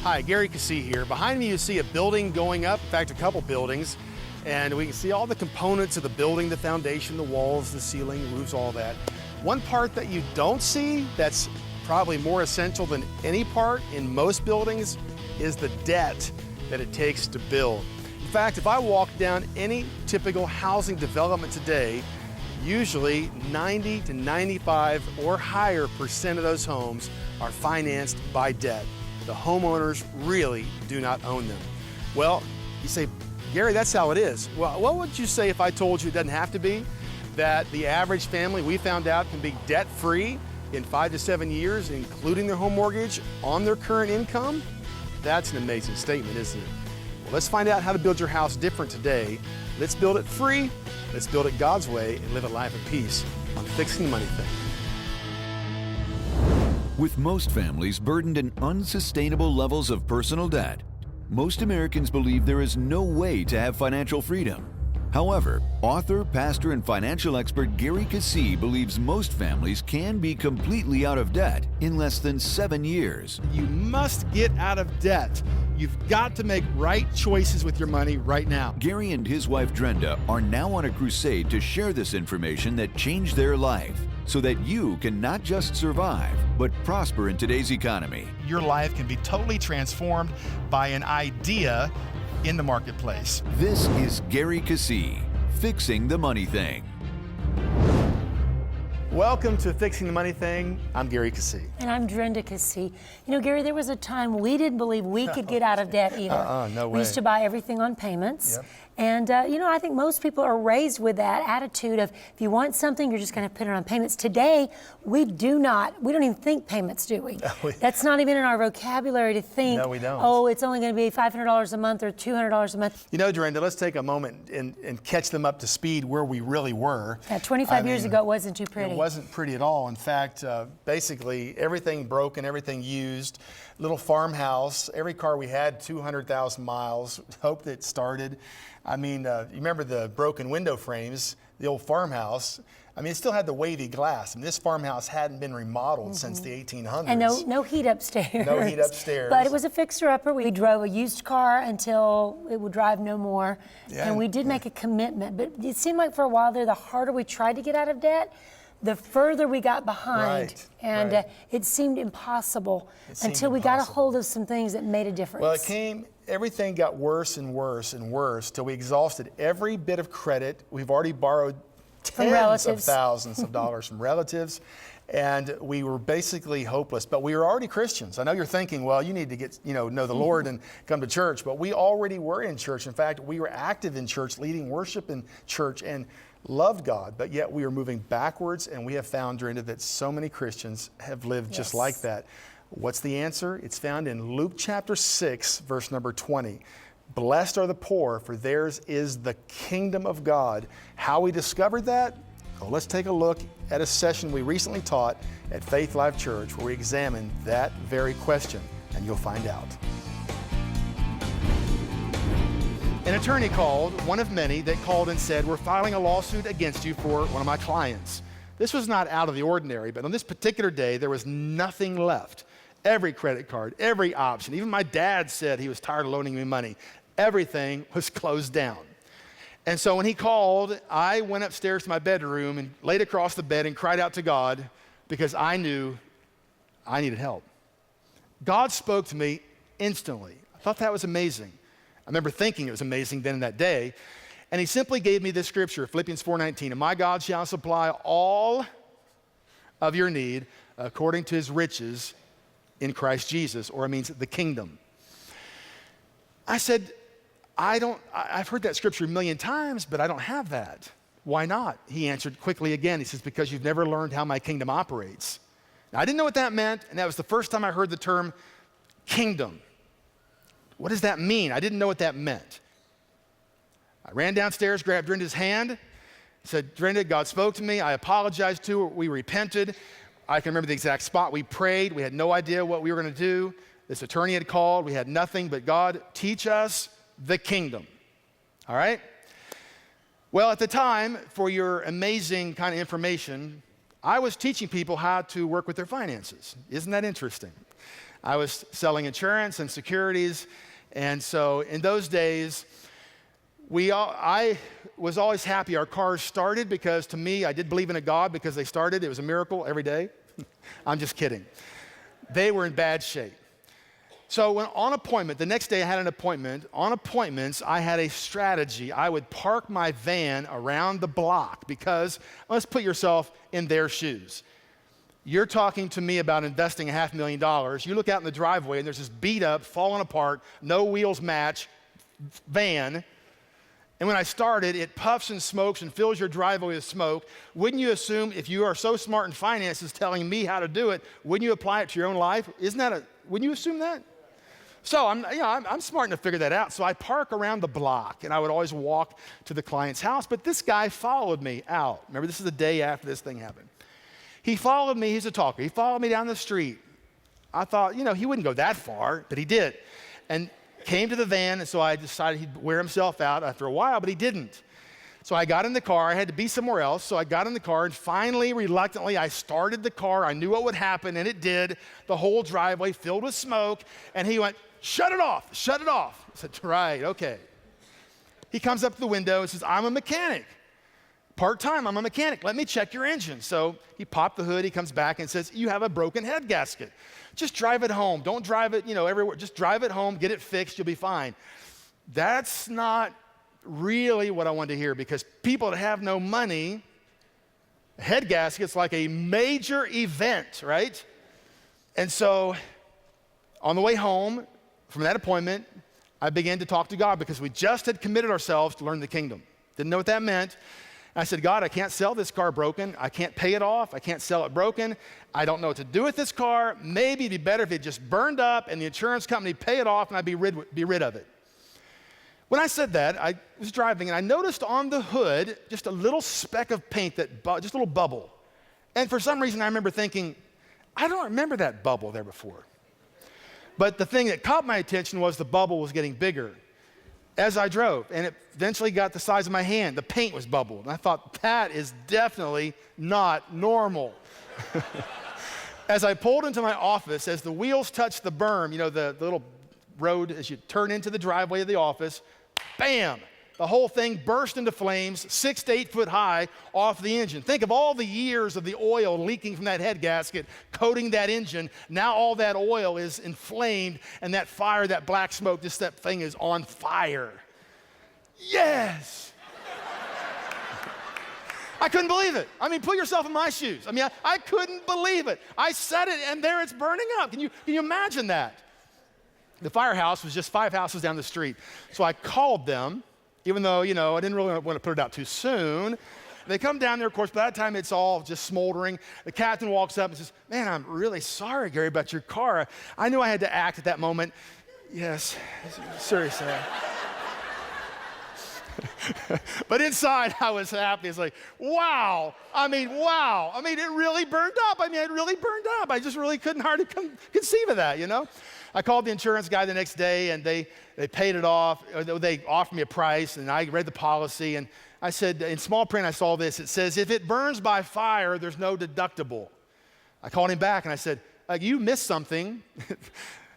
Hi, Gary Keesee here. Behind me you see a building going up, in fact a couple buildings, and we can see all the components of the building, the foundation, the walls, the ceiling, roofs, all that. One part that you don't see that's probably more essential than any part in most buildings is the debt that it takes to build. In fact, if I walk down any typical housing development today, usually 90 to 95 or higher % of those homes are financed by debt. The homeowners really do not own them. Well, you say, Gary, that's how it is. Well, what would you say if I told you it doesn't have to be? That the average family, we found out, can be debt-free in 5 to 7 years, including their home mortgage, on their current income? That's an amazing statement, isn't it? Well, let's find out how to build your house different today. Let's build it free, let's build it God's way, and live a life of peace on Fixing the Money Thing. With most families burdened in unsustainable levels of personal debt, most Americans believe there is no way to have financial freedom. However, author, pastor, and financial expert Gary Keesee believes most families can be completely out of debt in less than 7 years. You must get out of debt. You've got to make right choices with your money right now. Gary and his wife Drenda are now on a crusade to share this information that changed their life, so that you can not just survive, but prosper in today's economy. Your life can be totally transformed by an idea in the marketplace. This is Gary Keesee, Fixing the Money Thing. Welcome to Fixing the Money Thing. I'm Gary Keesee. And I'm Drenda Keesee. You know, Gary, there was a time we didn't believe we could get out of debt either. No way. We used to buy everything on payments. Yep. And, you know, I think most people are raised with that attitude of if you want something, you're just going to put it on payments. Today, we don't even think payments, do we? That's not even in our vocabulary to think, no, we don't. Oh, it's only going to be $500 a month or $200 a month. You know, Drenda, let's take a moment and catch them up to speed where we really were. Yeah, 25 years ago, it wasn't too pretty. It wasn't pretty at all. In fact, basically, everything broken, everything used. Little farmhouse, every car we had, 200,000 miles, hoped it started. I mean, you remember the broken window frames, the old farmhouse. I mean, it still had the wavy glass. I mean, this farmhouse hadn't been remodeled since the 1800s. And no heat upstairs. No heat upstairs. But it was a fixer-upper. We drove a used car until it would drive no more. Yeah, and we did make a commitment. But it seemed like for a while there, the harder we tried to get out of debt, the further we got behind. Right, and right. It seemed impossible until we got a hold of some things that made a difference. Well, everything got worse and worse and worse till we exhausted every bit of credit. We've already borrowed tens of thousands of dollars from relatives, and we were basically hopeless. But we were already Christians. I know you're thinking, well, you need to know the Lord and come to church. But we already were in church. In fact, we were active in church, leading worship in church, and loved God. But yet we are moving backwards, and we have found, Drenda, that so many Christians have lived just like that. What's the answer? It's found in Luke chapter 6, verse number 20. Blessed are the poor, for theirs is the kingdom of God. How we discovered that? Well, let's take a look at a session we recently taught at Faith Life Church where we examined that very question, and you'll find out. An attorney called, one of many, that called and said, we're filing a lawsuit against you for one of my clients. This was not out of the ordinary, but on this particular day, there was nothing left. Every credit card, every option, even my dad said he was tired of loaning me money. Everything was closed down. And so when he called, I went upstairs to my bedroom and laid across the bed and cried out to God because I knew I needed help. God spoke to me instantly. I thought that was amazing. I remember thinking it was amazing then in that day. And he simply gave me this scripture, Philippians 4:19, and my God shall supply all of your need according to his riches in Christ Jesus, or it means the kingdom. I said, I've heard that scripture a million times, but I don't have that. Why not? He answered quickly again. He says, because you've never learned how my kingdom operates. Now, I didn't know what that meant, and that was the first time I heard the term kingdom. What does that mean? I didn't know what that meant. I ran downstairs, grabbed Drenda's hand, said, Drenda, God spoke to me. I apologized to her. We repented. I can remember the exact spot we prayed. We had no idea what we were going to do. This attorney had called. We had nothing, but God, teach us the kingdom. All right? Well, at the time, for your amazing kind of information, I was teaching people how to work with their finances. Isn't that interesting? I was selling insurance and securities, and so in those days, I was always happy our cars started, because to me, I did believe in a God because they started. It was a miracle every day. I'm just kidding. They were in bad shape. So when on appointment, the next day I had an appointment. On appointments, I had a strategy. I would park my van around the block, because let's put yourself in their shoes. You're talking to me about investing $500,000. You look out in the driveway and there's this beat up, falling apart, no wheels match van. And when I started, it puffs and smokes and fills your driveway with smoke. Wouldn't you assume, if you are so smart in finances telling me how to do it, wouldn't you apply it to your own life? Wouldn't you assume that? So I'm smart enough to figure that out. So I park around the block, and I would always walk to the client's house. But this guy followed me out. Remember, this is the day after this thing happened. He followed me. He's a talker. He followed me down the street. I thought, he wouldn't go that far, but he did. And came to the van, and so I decided he'd wear himself out after a while, but he didn't. So I got in the car. I had to be somewhere else, so I got in the car, and finally, reluctantly, I started the car. I knew what would happen, and it did. The whole driveway filled with smoke, and he went, "Shut it off, shut it off." I said, "Right, okay." He comes up to the window and says, "I'm a mechanic. Part-time, I'm a mechanic. Let me check your engine." So he popped the hood. He comes back and says, "You have a broken head gasket. Just drive it home. Don't drive it, everywhere. Just drive it home, get it fixed, you'll be fine." That's not really what I wanted to hear, because people that have no money, a head gasket's like a major event, right? And so on the way home from that appointment, I began to talk to God, because we just had committed ourselves to learn the kingdom. Didn't know what that meant. I said, "God, I can't sell this car broken. I can't pay it off. I can't sell it broken. I don't know what to do with this car. Maybe it'd be better if it just burned up and the insurance company pay it off and I'd be rid of it." When I said that, I was driving and I noticed on the hood just a little speck of paint, just a little bubble. And for some reason, I remember thinking, I don't remember that bubble there before. But the thing that caught my attention was the bubble was getting bigger as I drove, and it eventually got the size of my hand. The paint was bubbled, and I thought, that is definitely not normal. As I pulled into my office, as the wheels touched the berm, the little road as you turn into the driveway of the office, bam! The whole thing burst into flames, 6 to 8 foot high, off the engine. Think of all the years of the oil leaking from that head gasket, coating that engine. Now all that oil is inflamed, and that fire, that black smoke, that thing is on fire. Yes! I couldn't believe it. Put yourself in my shoes. I couldn't believe it. I said it, and there it's burning up. Can you imagine that? The firehouse was just 5 houses down the street. So I called them, even though, I didn't really want to put it out too soon. They come down there, of course, by that time it's all just smoldering. The captain walks up and says, "Man, I'm really sorry, Gary, about your car." I knew I had to act at that moment. Yes, seriously. But inside I was happy. It's like, wow. Wow. It really burned up. It really burned up. I just really couldn't hardly conceive of that, I called the insurance guy the next day, and they paid it off. They offered me a price, and I read the policy, and I said, in small print, I saw this. It says, "If it burns by fire, there's no deductible." I called him back, and I said, "You missed something."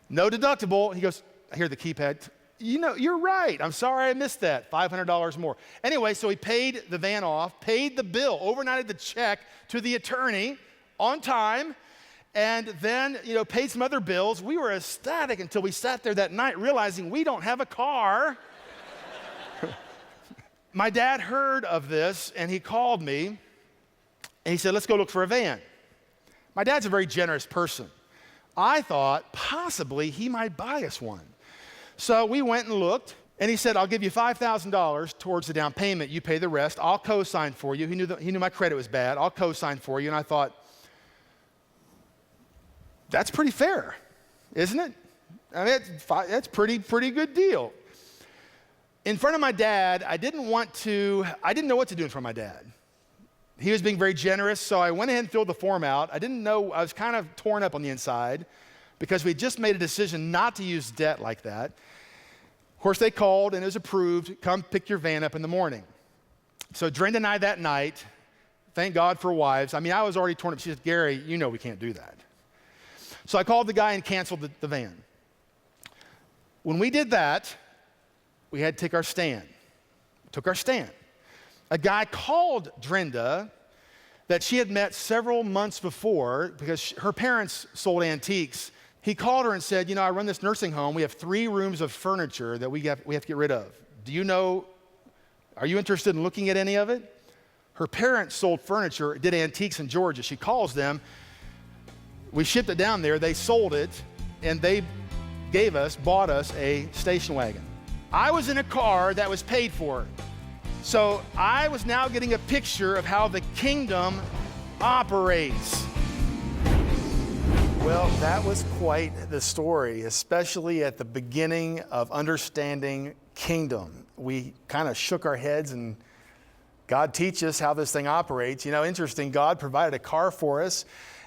"No deductible." He goes, I hear the keypad. "You're right. I'm sorry I missed that. $500 more." Anyway, so he paid the van off, paid the bill, overnighted the check to the attorney on time, and then, paid some other bills. We were ecstatic until we sat there that night realizing we don't have a car. My dad heard of this, and he called me, and he said, "Let's go look for a van." My dad's a very generous person. I thought possibly he might buy us one. So we went and looked, and he said, "I'll give you $5,000 towards the down payment. You pay the rest. I'll co-sign for you." He knew my credit was bad. "I'll co-sign for you." And I thought, that's pretty fair, isn't it? That's pretty good deal. In front of my dad, I didn't know what to do in front of my dad. He was being very generous, so I went ahead and filled the form out. I didn't know, I was kind of torn up on the inside, because we just made a decision not to use debt like that. Of course, they called, and it was approved. "Come pick your van up in the morning." So Drenda and I that night Thank God for wives. I mean, I was already torn up. She said, Gary, you know we can't do that. So I called the guy and canceled the van. When we did that, we had to take our stand. We took our stand. A guy called Drenda that she had met several months before because her parents sold antiques. He called her and said, I run this nursing home. We have 3 rooms of furniture that we have to get rid of. Are you interested in looking at any of it? Her parents sold furniture, did antiques in Georgia. She calls them. We shipped it down there. They sold it, and they bought us a station wagon. I was in a car that was paid for. So I was now getting a picture of how the kingdom operates. Well, that was quite the story, especially at the beginning of understanding kingdom. We kind of shook our heads and God teach us how this thing operates. Interesting, God provided a car for us,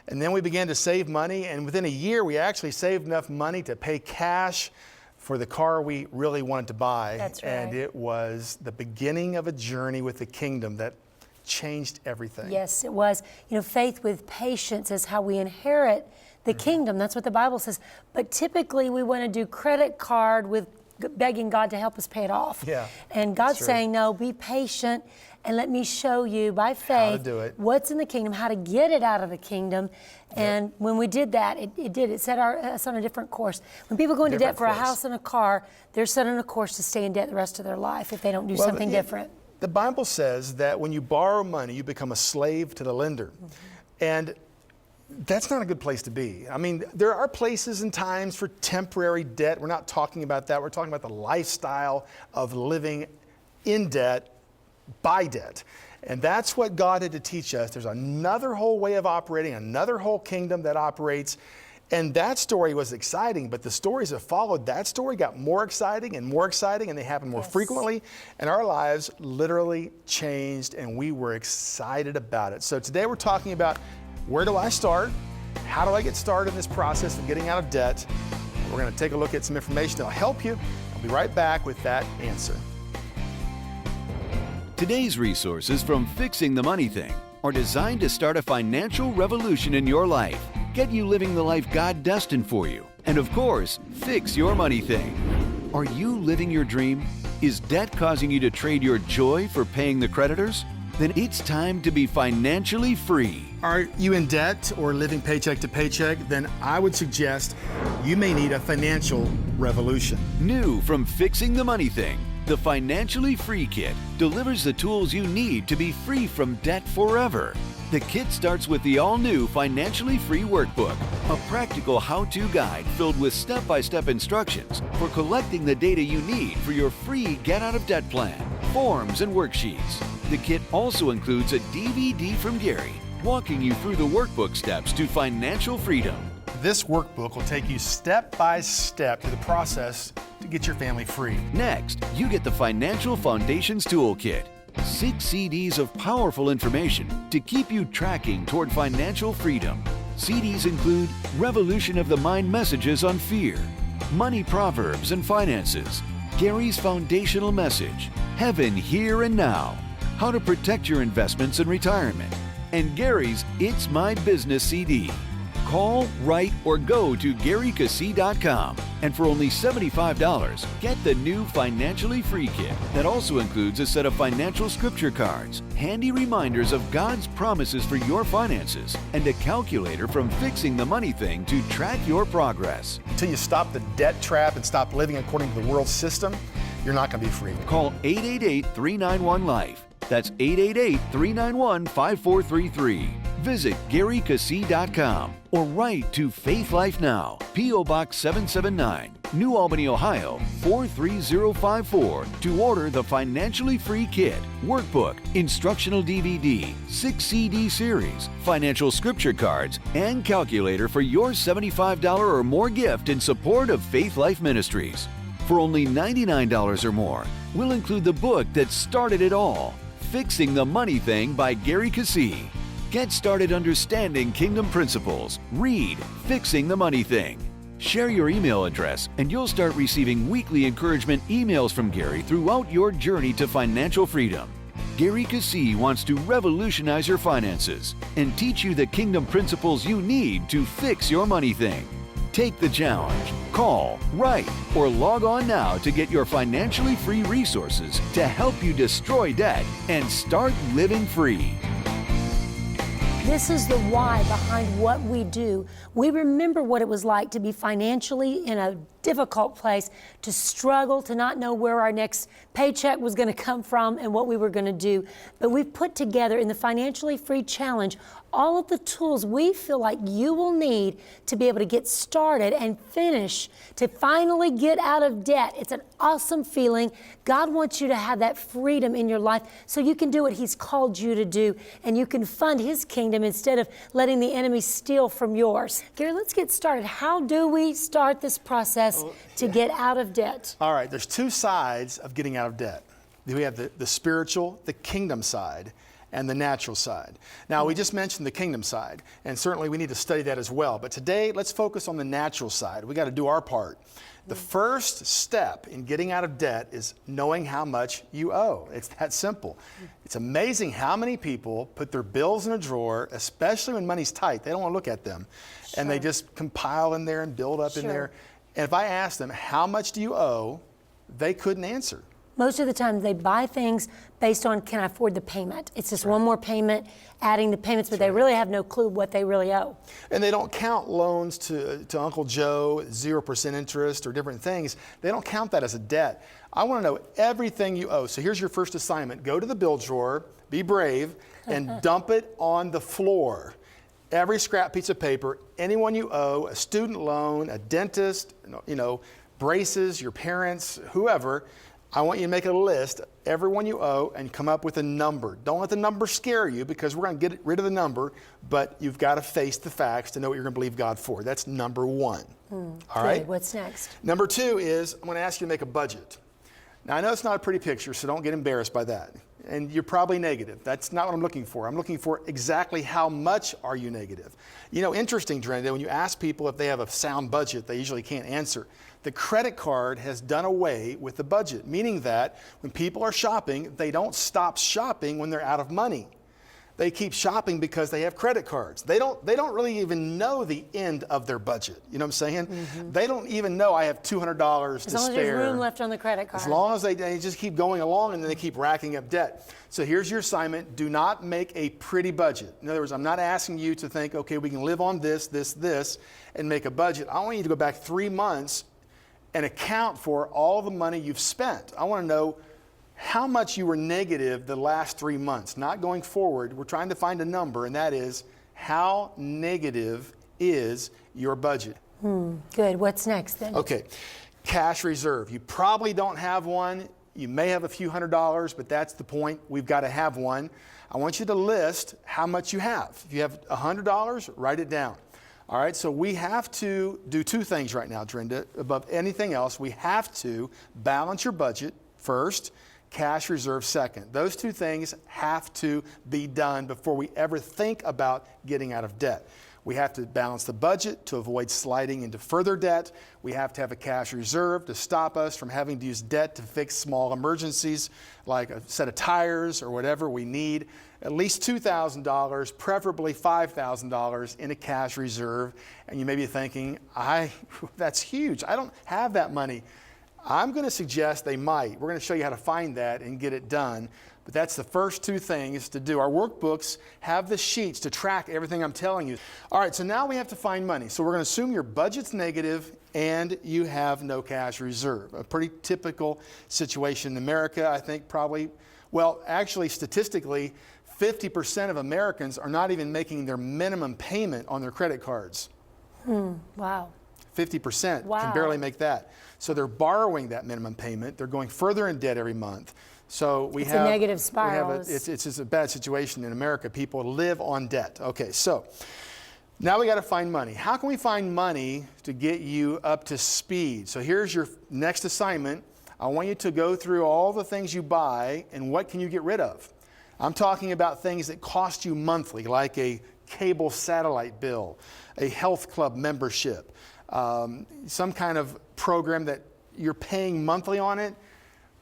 and then we began to save money, and within a year, we actually saved enough money to pay cash for the car we really wanted to buy. That's right. And it was the beginning of a journey with the kingdom that changed everything. Yes, it was. Faith with patience is how we inherit the kingdom. That's what the Bible says. But typically, we want to do credit card with begging God to help us pay it off. Yeah, and God's saying, no, be patient and let me show you by faith how to do it. What's in the kingdom, how to get it out of the kingdom. And when we did that, it set us on a different course. When people go into debt for a house and a car, they're set on a course to stay in debt the rest of their life if they don't do something different. The Bible says that when you borrow money, you become a slave to the lender. And that's not a good place to be. I mean, there are places and times for temporary debt. We're not talking about that. We're talking about the lifestyle of living in debt, by debt. And that's what God had to teach us. There's another whole way of operating, another whole kingdom that operates. And that story was exciting, but the stories that followed that story got more exciting, and they happened more frequently. And our lives literally changed, and we were excited about it. So today we're talking about, where do I start? How do I get started in this process of getting out of debt? We're going to take a look at some information that'll help you. I'll be right back with that answer. Today's resources from Fixing the Money Thing are designed to start a financial revolution in your life, get you living the life God destined for you, and of course, fix your money thing. Are you living your dream? Is debt causing you to trade your joy for paying the creditors? Then it's time to be financially free. Are you in debt or living paycheck to paycheck? Then I would suggest you may need a financial revolution. New from Fixing the Money Thing, the Financially Free Kit delivers the tools you need to be free from debt forever. The kit starts with the all-new Financially Free Workbook, a practical how-to guide filled with step-by-step instructions for collecting the data you need for your free get-out-of-debt plan, forms, and worksheets. The kit also includes a DVD from Gary, walking you through the workbook steps to financial freedom. This workbook will take you step by step through the process to get your family free. Next, you get the Financial Foundations Toolkit, 6 CDs of powerful information to keep you tracking toward financial freedom. CDs include Revolution of the Mind Messages on Fear, Money Proverbs and Finances, Gary's Foundational Message, Heaven Here and Now, How to Protect Your Investments in Retirement, and Gary's It's My Business CD. Call, write, or go to GaryKeesee.com, and for only $75, get the new Financially Free Kit that also includes a set of financial scripture cards, handy reminders of God's promises for your finances, and a calculator from Fixing the Money Thing to track your progress. Until you stop the debt trap and stop living according to the world system, you're not going to be free. Call 888-391-LIFE. That's 888-391-5433. Visit GaryKeesee.com or write to Faith Life Now, P.O. Box 779, New Albany, Ohio 43054 to order the Financially Free Kit, Workbook, Instructional DVD, 6 CD series, Financial Scripture Cards, and Calculator for your $75 or more gift in support of Faith Life Ministries. For only $99 or more, we'll include the book that started it all, Fixing the Money Thing by Gary Keesee. Get started understanding kingdom principles. Read Fixing the Money Thing. Share your email address and you'll start receiving weekly encouragement emails from Gary throughout your journey to financial freedom. Gary Keesee wants to revolutionize your finances and teach you the kingdom principles you need to fix your money thing. Take the challenge. Call, write, or log on now to get your financially free resources to help you destroy debt and start living free. This is the why behind what we do. We remember what it was like to be financially in a difficult place, to struggle, to not know where our next paycheck was going to come from and what we were going to do. But we've put together in the Financially Free Challenge all of the tools we feel like you will need to be able to get started and finish, to finally get out of debt. It's an awesome feeling. God wants you to have that freedom in your life so you can do what He's called you to do, and you can fund His kingdom instead of letting the enemy steal from yours. Gary, let's get started. How do we start this process to get out of debt? All right, there's two sides of getting out of debt. We have the spiritual, the kingdom side, and the natural side. Now, we just mentioned the kingdom side, and certainly we need to study that as well. But today, let's focus on the natural side. We got to do our part. The first step in getting out of debt is knowing how much you owe. It's that simple. It's amazing how many people put their bills in a drawer, especially when money's tight. They don't want to look at them. And they just compile in there and build up in there. And if I asked them, how much do you owe? They couldn't answer. Most of the time they buy things based on, can I afford the payment? It's just one more payment, adding the payments, but they really have no clue what they really owe. And they don't count loans to Uncle Joe, 0% interest or different things. They don't count that as a debt. I want to know everything you owe. So here's your first assignment. Go to the bill drawer, be brave, and dump it on the floor. Every scrap piece of paper, anyone you owe, a student loan, a dentist, braces, your parents, whoever. I want you to make a list, everyone you owe, and come up with a number. Don't let the number scare you, because we're going to get rid of the number, but you've got to face the facts to know what you're going to believe God for. That's number one. All right? What's next? Number two is, I'm going to ask you to make a budget. Now, I know it's not a pretty picture, so don't get embarrassed by that. And you're probably negative. That's not what I'm looking for. I'm looking for exactly how much are you negative. Interesting, Drenda, when you ask people if they have a sound budget, they usually can't answer. The credit card has done away with the budget, meaning that when people are shopping, they don't stop shopping when they're out of money. They keep shopping because they have credit cards. They don't really even know the end of their budget. You know what I'm saying? Mm-hmm. They don't even know I have $200 to spare. As long as there's room left on the credit card. As long as they just keep going along, and then they keep racking up debt. So here's your assignment. Do not make a pretty budget. In other words, I'm not asking you to think, okay, we can live on this, and make a budget. I want you to go back 3 months and account for all the money you've spent. I want to know how much you were negative the last 3 months, not going forward. We're trying to find a number, and that is, how negative is your budget? Good. What's next then? Okay. Cash reserve. You probably don't have one. You may have a few $100s, but that's the point. We've got to have one. I want you to list how much you have. If you have $100, write it down. All right, so we have to do two things right now, Drenda. Above anything else, we have to balance your budget first, cash reserve second. Those two things have to be done before we ever think about getting out of debt. We have to balance the budget to avoid sliding into further debt. We have to have a cash reserve to stop us from having to use debt to fix small emergencies, like a set of tires or whatever we need. At least $2,000, preferably $5,000 in a cash reserve. And you may be thinking, that's huge. I don't have that money. I'm going to suggest they might. We're going to show you how to find that and get it done. But that's the first two things to do. Our workbooks have the sheets to track everything I'm telling you. All right, so now we have to find money. So we're going to assume your budget's negative and you have no cash reserve. A pretty typical situation in America, I think probably. Well, actually, statistically, 50% of Americans are not even making their minimum payment on their credit cards. Wow. 50% can barely make that. So they're borrowing that minimum payment. They're going further in debt every month. So it's a negative spiral. It's just a bad situation in America. People live on debt. Okay, so now we got to find money. How can we find money to get you up to speed? So here's your next assignment. I want you to go through all the things you buy and what can you get rid of. I'm talking about things that cost you monthly, like a cable satellite bill, a health club membership, some kind of program that you're paying monthly on it.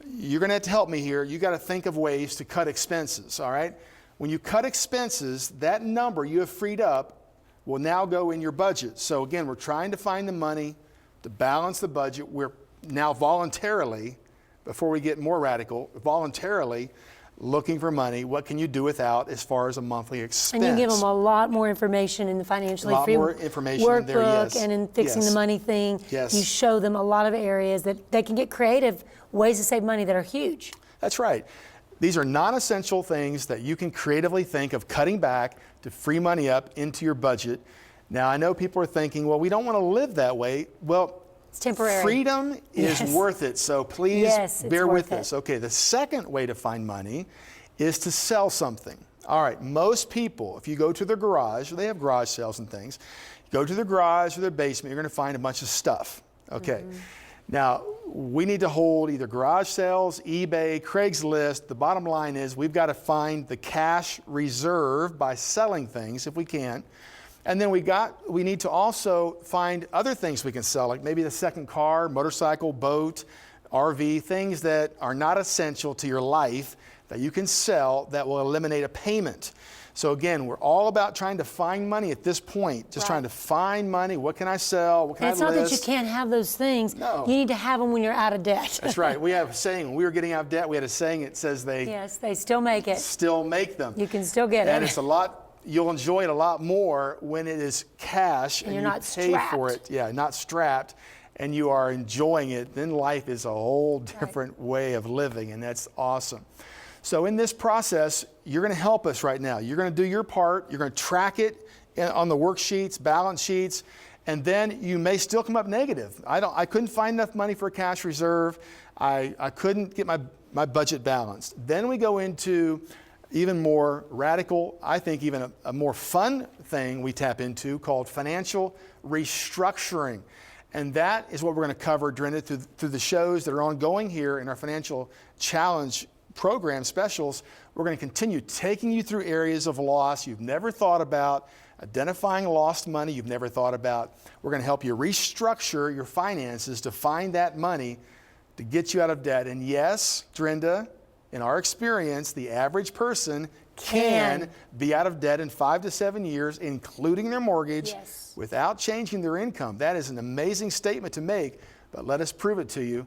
you're going to have to help me here. You got to think of ways to cut expenses, all right? When you cut expenses, that number you have freed up will now go in your budget. So again, we're trying to find the money to balance the budget. We're now voluntarily, before we get more radical, voluntarily looking for money. What can you do without as far as a monthly expense? And you give them a lot more information in the financially free more information in there, workbook, yes. and in fixing Yes. the money thing. Yes. You show them a lot of areas that they can get creative ways to save money that are huge. That's right. These are non-essential things that you can creatively think of cutting back to free money up into your budget. Now, I know people are thinking, well, we don't want to live that way. Well, It's temporary. freedom is Yes. worth it, so please Yes, it's bear with worth us. it. Okay, the second way to find money is to sell something. All right, most people, if you go to their garage, they have garage sales and things, you go to their garage or their basement, you're going to find a bunch of stuff. Okay. Now, we need to hold either garage sales, eBay, Craigslist. The bottom line is we've got to find the cash reserve by selling things if we can. And then we need to also find other things we can sell, like maybe the second car, motorcycle, boat, RV, things that are not essential to your life that you can sell that will eliminate a payment. So again, we're all about trying to find money at this point, just trying to find money. What can I sell? What can And it's I not list? that you can't have those things. No. You need to have them when you're out of debt. That's right. We have a saying, when we were getting out of debt, we had a saying, it says they Yes, they still make it. still make them. You can still get And it. it's a lot, you'll enjoy it a lot more when it is cash and you're you not pay for strapped. it. Yeah, not strapped, and you are enjoying it. Then life is a whole different way of living, and that's awesome. So in this process, you're going to help us right now. You're going to do your part. You're going to track it on the worksheets, balance sheets, and then you may still come up negative. I couldn't find enough money for a cash reserve. I couldn't get my budget balanced. Then we go into even more radical, I think even a more fun thing we tap into called financial restructuring. And that is what we're going to cover, Drenda, through the shows that are ongoing here in our Financial Challenge program specials. We're going to continue taking you through areas of loss you've never thought about, identifying lost money you've never thought about. We're going to help you restructure your finances to find that money to get you out of debt. And yes, Drenda, in our experience, the average person can be out of debt in 5 to 7 years, including their mortgage, without changing their income. That is an amazing statement to make, but let us prove it to you.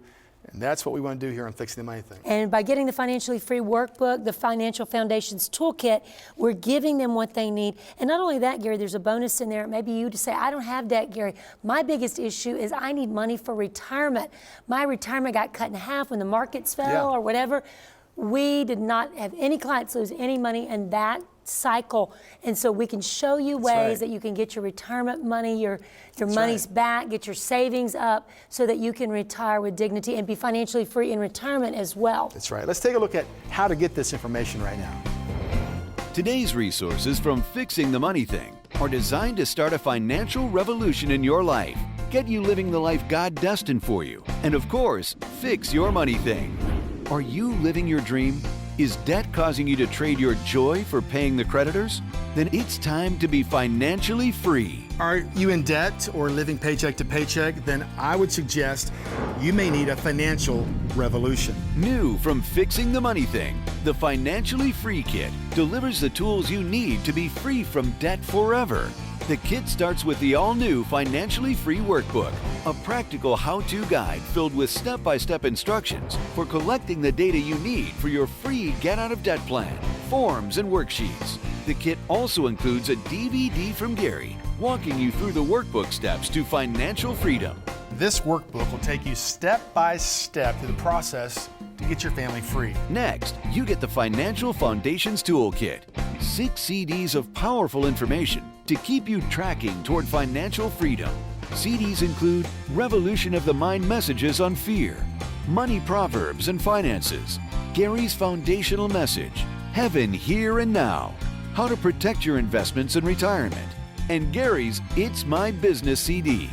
And that's what we want to do here on Fixing the Money Thing. And by getting the Financially Free Workbook, the Financial Foundations Toolkit, we're giving them what they need. And not only that, Gary, there's a bonus in there. Maybe you to say, I don't have debt, Gary. My biggest issue is I need money for retirement. My retirement got cut in half when the markets fell or whatever. We did not have any clients lose any money in that cycle. And so we can show you ways that you can get your retirement money, your money's back, get your savings up so that you can retire with dignity and be financially free in retirement as well. That's right. Let's take a look at how to get this information right now. Today's resources from Fixing the Money Thing are designed to start a financial revolution in your life, get you living the life God destined for you, and of course, fix your money thing. Are you living your dream? Is debt causing you to trade your joy for paying the creditors? Then it's time to be financially free. Are you in debt or living paycheck to paycheck? Then I would suggest you may need a financial revolution. New from Fixing the Money Thing, the Financially Free Kit delivers the tools you need to be free from debt forever. The kit starts with the all-new Financially Free Workbook, a practical how-to guide filled with step-by-step instructions for collecting the data you need for your free get-out-of-debt plan, forms, and worksheets. The kit also includes a DVD from Gary, walking you through the workbook steps to financial freedom. This workbook will take you step by step through the process to get your family free. Next, you get the Financial Foundations Toolkit, 6 CDs of powerful information to keep you tracking toward financial freedom. CDs include Revolution of the Mind Messages on Fear, Money Proverbs and Finances, Gary's Foundational Message, Heaven Here and Now, How to Protect Your Investments in Retirement, and Gary's It's My Business CD.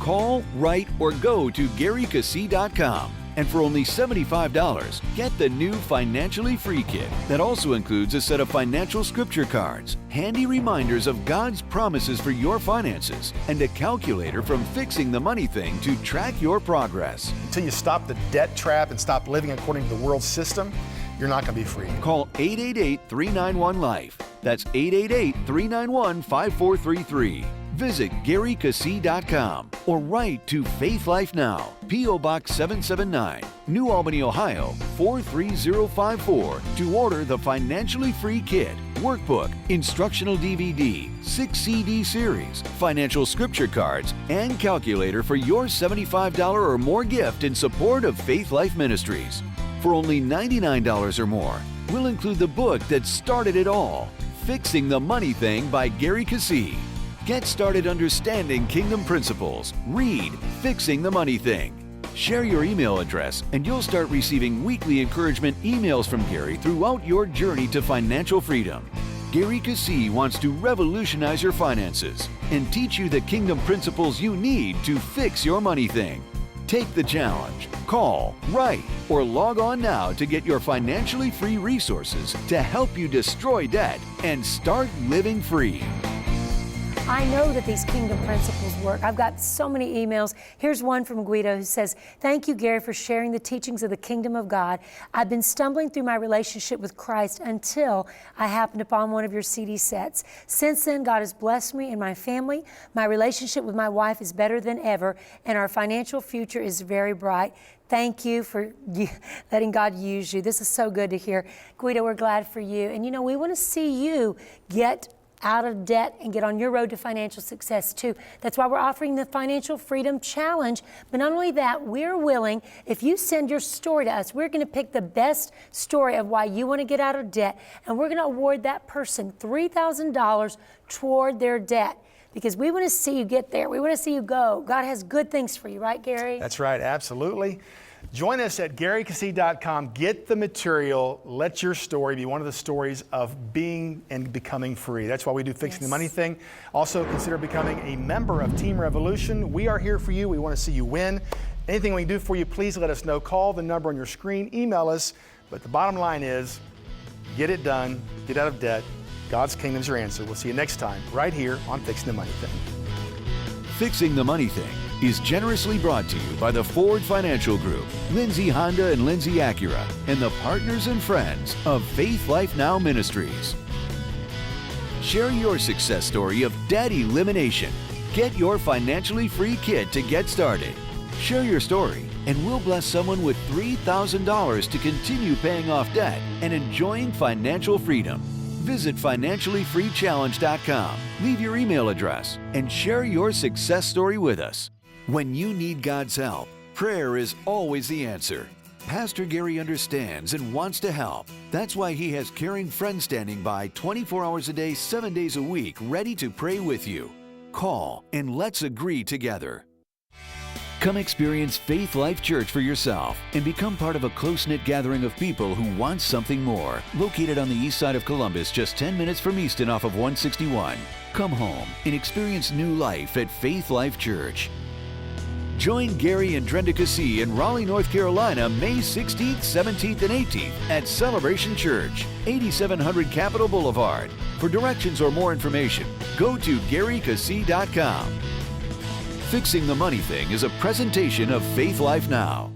Call, write, or go to GaryKeesee.com And for only $75, get the new Financially Free Kit that also includes a set of financial scripture cards, handy reminders of God's promises for your finances, and a calculator from Fixing the Money Thing to track your progress. Until you stop the debt trap and stop living according to the world system, you're not going to be free. Call 888-391-LIFE. That's 888-391-5433. Visit GaryKeesee.com or write to Faith Life Now, P.O. Box 779, New Albany, Ohio 43054 to order the Financially Free Kit, Workbook, Instructional DVD, 6 CD series, Financial Scripture Cards, and Calculator for your $75 or more gift in support of Faith Life Ministries. For only $99 or more, we'll include the book that started it all, Fixing the Money Thing by Gary Keesee. Get started understanding kingdom principles. Read Fixing the Money Thing. Share your email address and you'll start receiving weekly encouragement emails from Gary throughout your journey to financial freedom. Gary Keesee wants to revolutionize your finances and teach you the kingdom principles you need to fix your money thing. Take the challenge. Call, write, or log on now to get your financially free resources to help you destroy debt and start living free. I know that these kingdom principles work. I've got so many emails. Here's one from Guido who says, "Thank you, Gary, for sharing the teachings of the kingdom of God. I've been stumbling through my relationship with Christ until I happened upon one of your CD sets. Since then, God has blessed me and my family. My relationship with my wife is better than ever, and our financial future is very bright. Thank you for letting God use you." This is so good to hear. Guido, we're glad for you. And you know, we want to see you get out of debt and get on your road to financial success too. That's why we're offering the Financial Freedom Challenge. But not only that, we're willing, if you send your story to us, we're going to pick the best story of why you want to get out of debt, and we're going to award that person $3,000 toward their debt. Because we want to see you get there. We want to see you go. God has good things for you, right, Gary? That's right, absolutely. Join us at GaryKeesee.com. Get the material. Let your story be one of the stories of being and becoming free. That's why we do Fixing the Money Thing. Also, consider becoming a member of Team Revolution. We are here for you. We want to see you win. Anything we can do for you, please let us know. Call the number on your screen. Email us. But the bottom line is, get it done. Get out of debt. God's kingdom is your answer. We'll see you next time right here on Fixing the Money Thing. Fixing the Money Thing is generously brought to you by the Ford Financial Group, Lindsay Honda and Lindsay Acura, and the partners and friends of Faith Life Now Ministries. Share your success story of debt elimination. Get your financially free kit to get started. Share your story, and we'll bless someone with $3,000 to continue paying off debt and enjoying financial freedom. Visit financiallyfreechallenge.com, leave your email address, and share your success story with us. When you need God's help, prayer is always the answer. Pastor Gary understands and wants to help. That's why he has caring friends standing by 24 hours a day, 7 days a week, ready to pray with you. Call and let's agree together. Come experience Faith Life Church for yourself and become part of a close-knit gathering of people who want something more. Located on the east side of Columbus, just 10 minutes from Easton off of 161. Come home and experience new life at Faith Life Church. Join Gary and Drenda Keesee in Raleigh, North Carolina, May 16th, 17th, and 18th at Celebration Church, 8700 Capitol Boulevard. For directions or more information, go to GaryKeesee.com. Fixing the Money Thing is a presentation of Faith Life Now.